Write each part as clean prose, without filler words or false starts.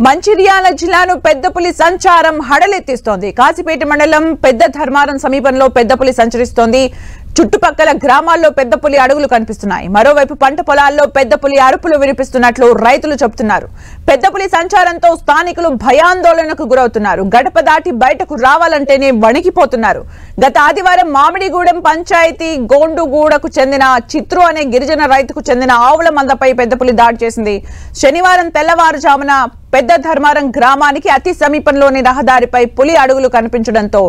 మంచిర్యాల జిల్లాను పెద్దపులి సంచారం హడలెత్తిస్తోంది. కాసిపేట మండలం పెద్ద ధర్మారం సమీపంలో పెద్దపులి సంచరిస్తోంది. చుట్టుపక్కల గ్రామాల్లో పెద్దపులి అడుగులు కనిపిస్తున్నాయి. మరోవైపు పంట పొలాల్లో పెద్దపులి అరుపులు వినిపిస్తున్నట్లు రైతులు చెబుతున్నారు. పెద్దపులి సంచారంతో స్థానికులు భయాందోళనకు గురవుతున్నారు. గడప దాటి బయటకు రావాలంటేనే వణికిపోతున్నారు. గత ఆదివారం మామిడిగూడెం పంచాయతీ గోండుగూడకు చెందిన చిత్రు అనే గిరిజన రైతుకు చెందిన ఆవుల మందపై పెద్దపులి దాడి చేసింది. శనివారం తెల్లవారుజామున పెద్ద ధర్మారం గ్రామానికి అతి సమీపంలోని రహదారిపై పులి అడుగులు కనిపించడంతో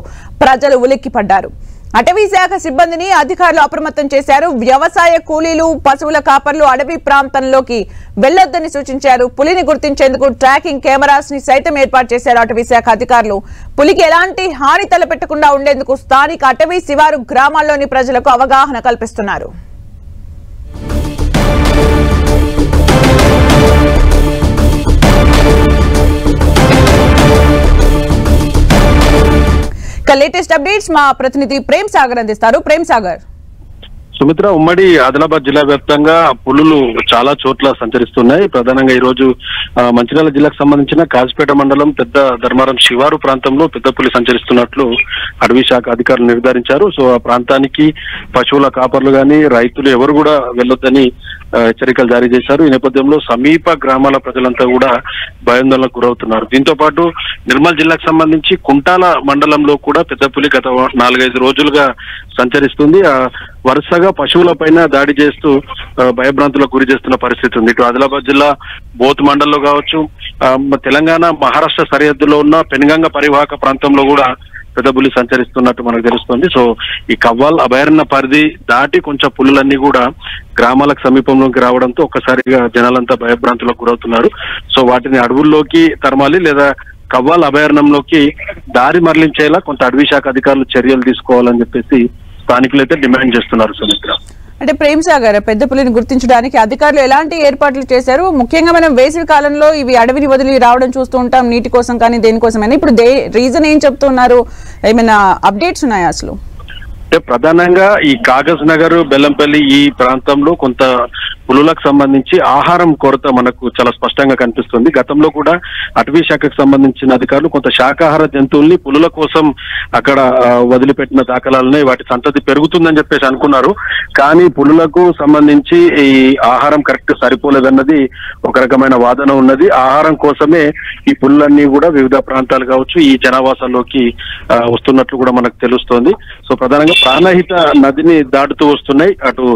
ప్రజలు ఉలిక్కిపడ్డారు. అటవీ శాఖ సిబ్బందిని అధికారులు అప్రమత్తం చేశారు. వ్యవసాయ కూలీలు, పశువుల కాపర్లు అడవి ప్రాంతంలోకి వెళ్లొద్దని సూచించారు. పులిని గుర్తించేందుకు ట్రాకింగ్ కెమెరాస్ ని సైతం ఏర్పాటు చేశారు అటవీ శాఖ అధికారులు. పులికి ఎలాంటి హాని తలపెట్టకుండా ఉండేందుకు స్థానిక అటవీ శివారు గ్రామాల్లోని ప్రజలకు అవగాహన కల్పిస్తున్నారు. లేటెస్ట్ అప్డేట్స్ మా ప్రతినిధి ప్రేమ్ సాగర్ అందిస్తారు. ప్రేమ్ సాగర్. సుమిత్ర, ఉమ్మడి ఆదిలాబాద్ జిల్లా వ్యాప్తంగా పులులు చాలా చోట్ల సంచరిస్తున్నాయి. ప్రధానంగా ఈ రోజు మంచిర్యాల జిల్లాకు సంబంధించిన కాసిపేట మండలం పెద్ద ధర్మారం శివారు ప్రాంతంలో పెద్ద పులి సంచరిస్తున్నట్లు అటవీ శాఖ అధికారులు నిర్ధారించారు. సో ఆ ప్రాంతానికి పశువుల కాపర్లు గాని రైతులు ఎవరు కూడా వెళ్లొద్దని హెచ్చరికలు జారీ చేశారు. ఈ నేపథ్యంలో సమీప గ్రామాల ప్రజలంతా కూడా భయాందోళనకు గురవుతున్నారు. దీంతో పాటు నిర్మల్ జిల్లాకు సంబంధించి కుంటాల మండలంలో కూడా పెద్ద పులి గత 4-5 రోజులుగా సంచరిస్తుంది. వరుసగా పశువులపైన దాడి చేస్తూ భయభ్రాంతులకు గురి చేస్తున్న పరిస్థితి ఉంది. ఇటు ఆదిలాబాద్ జిల్లా బోత్ మండల్లో కావచ్చు, తెలంగాణ మహారాష్ట్ర సరిహద్దులో ఉన్న పెనుగంగ పరివాహక ప్రాంతంలో కూడా పెద్ద పులి సంచరిస్తున్నట్టు మనకు తెలుస్తుంది. సో ఈ కవ్వాల్ అభయారణ్య పరిధి దాటి కొంచెం పులులన్నీ కూడా గ్రామాలకు సమీపంలోకి రావడంతో ఒక్కసారిగా జనాలంతా భయభ్రాంతులకు గురవుతున్నారు. సో వాటిని అడవుల్లోకి తరమాలి లేదా కవ్వాల్ అభయారణ్యంలోకి దారి మరలించేలా కొంత అటవీ శాఖ అధికారులు చర్యలు తీసుకోవాలని చెప్పేసి స్థానికులైతే డిమాండ్ చేస్తున్నారు. సుమిత్ర, అంటే ప్రేమ్ సాగర్, పెద్ద పులిని గుర్తించడానికి అధికారులు ఎలాంటి ఏర్పాట్లు చేశారు? ముఖ్యంగా మనం వేసవి కాలంలో ఇవి అడవిని వదిలి రావడం చూస్తూ ఉంటాం, నీటి కోసం కానీ దేనికోసమైనా. ఇప్పుడు రీజన్ ఏం చెప్తున్నారు? ఏమైనా అప్డేట్స్ ఉన్నాయా అసలు? ప్రధానంగా ఈ కాగజ్ నగర్, బెల్లంపల్లి ఈ ప్రాంతంలో కొంత పులులకు సంబంధించి ఆహారం కొరత మనకు చాలా స్పష్టంగా కనిపిస్తుంది. గతంలో కూడా అటవీ శాఖకు సంబంధించిన అధికారులు కొంత శాకాహార జంతువుల్ని పులుల కోసం అక్కడ వదిలిపెట్టిన దాఖలాలున్నాయి. వాటి సంతతి పెరుగుతుందని చెప్పేసి అనుకున్నారు. కానీ పులులకు సంబంధించి ఈ ఆహారం కరెక్ట్ సరిపోలేదన్నది ఒక రకమైన వాదన ఉన్నది. ఆహారం కోసమే ఈ పులులన్నీ కూడా వివిధ ప్రాంతాలు కావచ్చు ఈ జనావాసాల్లోకి వస్తున్నట్లు కూడా మనకు తెలుస్తోంది. సో ప్రధానంగా ప్రాణహిత నదిని దాటుతూ వస్తున్నాయి. అటు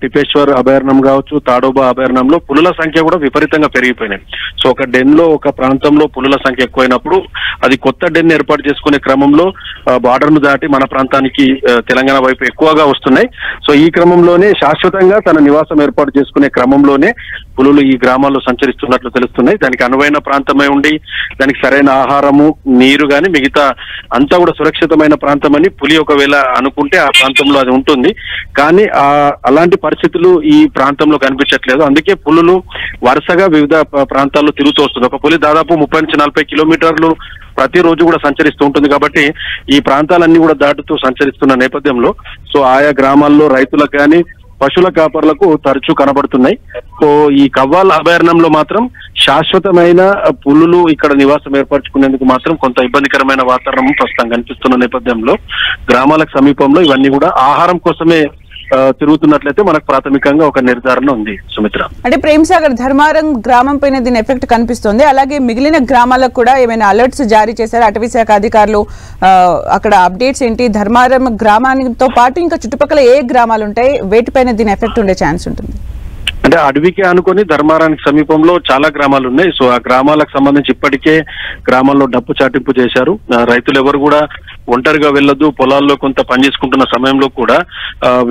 టిపేశ్వర్ అభయారణ్యం కావచ్చు, తాడోబా అభయారణ్యంలో పులుల సంఖ్య కూడా విపరీతంగా పెరిగిపోయినాయి. సో ఒక డెన్ లో ఒక ప్రాంతంలో పులుల సంఖ్య ఎక్కువైనప్పుడు అది కొత్త డెన్ ఏర్పాటు చేసుకునే క్రమంలో బార్డర్ ను దాటి మన ప్రాంతానికి తెలంగాణ వైపు ఎక్కువగా వస్తున్నాయి. సో ఈ క్రమంలోనే శాశ్వతంగా తన నివాసం ఏర్పాటు చేసుకునే క్రమంలోనే పులులు ఈ గ్రామాల్లో సంచరిస్తున్నట్లు తెలుస్తున్నాయి. దానికి అనువైన ప్రాంతమై ఉండి దానికి సరైన ఆహారము, నీరు గాని మిగతా అంతా కూడా సురక్షితమైన ప్రాంతం అని పులి ఒకవేళ అనుకుంటే ఆ ప్రాంతంలో అది ఉంటుంది. కానీ అలాంటి పరిస్థితులు ఈ ప్రాంతంలో కనిపించట్లేదు. అందుకే పులులు వరుసగా వివిధ ప్రాంతాల్లో తిరుగుతూ వస్తుంది. ఒక పులి దాదాపు 30-40 కిలోమీటర్లు ప్రతిరోజు కూడా సంచరిస్తూ ఉంటుంది. కాబట్టి ఈ ప్రాంతాలన్నీ కూడా దాటుతూ సంచరిస్తున్న నేపథ్యంలో సో ఆయా గ్రామాల్లో రైతులకు కానీ పశువుల కాపర్లకు తరచూ కనబడుతున్నాయి. సో ఈ కవ్వాల్ అభయారణ్యంలో మాత్రం శాశ్వతమైన పులులు ఇక్కడ నివాసం ఏర్పరచుకునేందుకు మాత్రం కొంత ఇబ్బందికరమైన వాతావరణం ప్రస్తుతం కనిపిస్తున్న నేపథ్యంలో గ్రామాలకు సమీపంలో ఇవన్నీ కూడా ఆహారం కోసమే తిరుగుతున్నట్లయితే మనకు ప్రాథమికంగా ఒక నిర్ధారణ ఉంది. సుమిత్ర, అంటే ప్రేమ్ సాగర్, ధర్మారం గ్రామం పైన దీని ఎఫెక్ట్ కనిపిస్తుంది. అలాగే మిగిలిన గ్రామాలకు కూడా ఏమైనా అలర్ట్స్ జారీ చేశారు అటవీ శాఖ అధికారులు? అక్కడ అప్డేట్స్ ఏంటి? ధర్మారం గ్రామానితో పాటు ఇంకా చుట్టుపక్కల ఏ గ్రామాలు ఉంటాయి, వేటిపైన దీని ఎఫెక్ట్ ఉండే ఛాన్స్ ఉంటుంది? అంటే అడవికి అనుకుని ధర్మారానికి సమీపంలో చాలా గ్రామాలు ఉన్నాయి. సో ఆ గ్రామాలకు సంబంధించి ఇప్పటికే గ్రామాల్లో డప్పు చాటింపు చేశారు. రైతులు ఎవరు కూడా ఒంటరిగా వెళ్ళొద్దు, పొలాల్లో కొంత పని చేసుకుంటున్న సమయంలో కూడా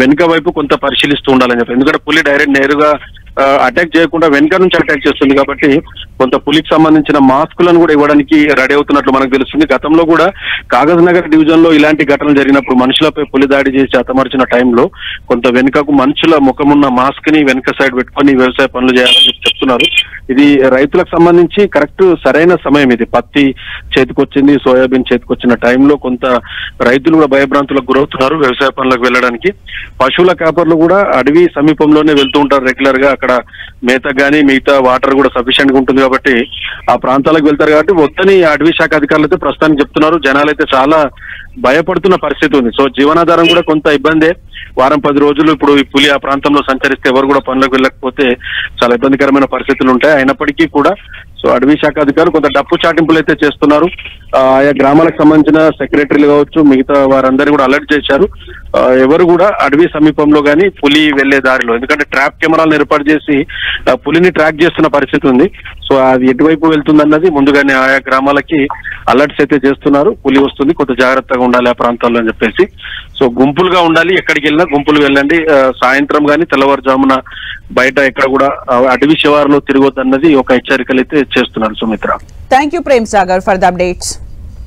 వెనుక వైపు కొంత పరిశీలిస్తూ ఉండాలని చెప్పి. ఎందుకంటే పులి డైరెక్ట్ నేరుగా అటాక్ చేయకుండా వెనుక నుంచి అటాక్ చేస్తుంది. కాబట్టి కొంత పులికి సంబంధించిన మాస్కులను కూడా ఇవ్వడానికి రెడీ అవుతున్నట్లు మనకు తెలుస్తుంది. గతంలో కూడా కాగజ్ నగర్ డివిజన్ లో ఇలాంటి ఘటనలు జరిగినప్పుడు మనుషులపై పులి దాడి చేసి హతమార్చిన టైంలో కొంత వెనుకకు మనుషుల ముఖమున్న మాస్క్ ని వెనుక సైడ్ పెట్టుకొని వ్యవసాయ పనులు చేయాలని చెప్తున్నారు. ఇది రైతులకు సంబంధించి కరెక్ట్ సరైన సమయం. ఇది పత్తి చేతికొచ్చింది, సోయాబీన్ చేతికొచ్చిన టైంలో కొంత రైతులు కూడా భయభ్రాంతులకు గురవుతున్నారు వ్యవసాయ పనులకు వెళ్ళడానికి. పశువుల కాపర్లు కూడా అడవి సమీపంలోనే వెళ్తూ ఉంటారు రెగ్యులర్ గా. అక్కడ అక్కడ మేతకు గానీ మిగతా వాటర్ కూడా సఫిషియెంట్ గా ఉంటుంది కాబట్టి ఆ ప్రాంతాలకు వెళ్తారు కాబట్టి వద్దని అటవీ శాఖ అధికారులు అయితే ప్రస్తుతానికి చెప్తున్నారు. జనాలు అయితే చాలా భయపడుతున్న పరిస్థితి ఉంది. సో జీవనాధారం కూడా కొంత ఇబ్బందే. వారం 10 రోజులు ఇప్పుడు ఈ పులి ఆ ప్రాంతంలో సంచరిస్తే ఎవరు కూడా పనులకు వెళ్ళకపోతే చాలా ఇబ్బందికరమైన పరిస్థితులు ఉంటాయి. అయినప్పటికీ కూడా సో అటవీ శాఖ అధికారులు కొంత డప్పు చాటింపులు అయితే చేస్తున్నారు. ఆయా గ్రామాలకు సంబంధించిన సెక్రటరీలు కావచ్చు మిగతా వారందరినీ కూడా అలర్ట్ చేశారు. ఎవరు కూడా అడవి సమీపంలో గానీ పులి వెళ్లే దారిలో, ఎందుకంటే ట్రాప్ కెమెరాలను ఏర్పాటు చేసి పులిని ట్రాక్ చేస్తున్న పరిస్థితి ఉంది. సో అది ఎటువైపు వెళ్తుందన్నది ముందుగానే ఆయా గ్రామాలకి అలర్ట్స్ అయితే చేస్తున్నారు. పులి వస్తుంది, కొంత జాగ్రత్తగా ఉండాలి ఆ ప్రాంతాల్లో అని చెప్పేసి. సో గుంపులుగా ఉండాలి, ఎక్కడికి వెళ్ళినా గుంపులు వెళ్ళండి. సాయంత్రం గానీ తెల్లవారుజామున బయట ఎక్కడ కూడా అటవీ శివారులో తిరగొద్దన్నది ఒక హెచ్చరికలు అయితే చేస్తున్నారు. Sumitra, thank you Prem Sagar for the updates.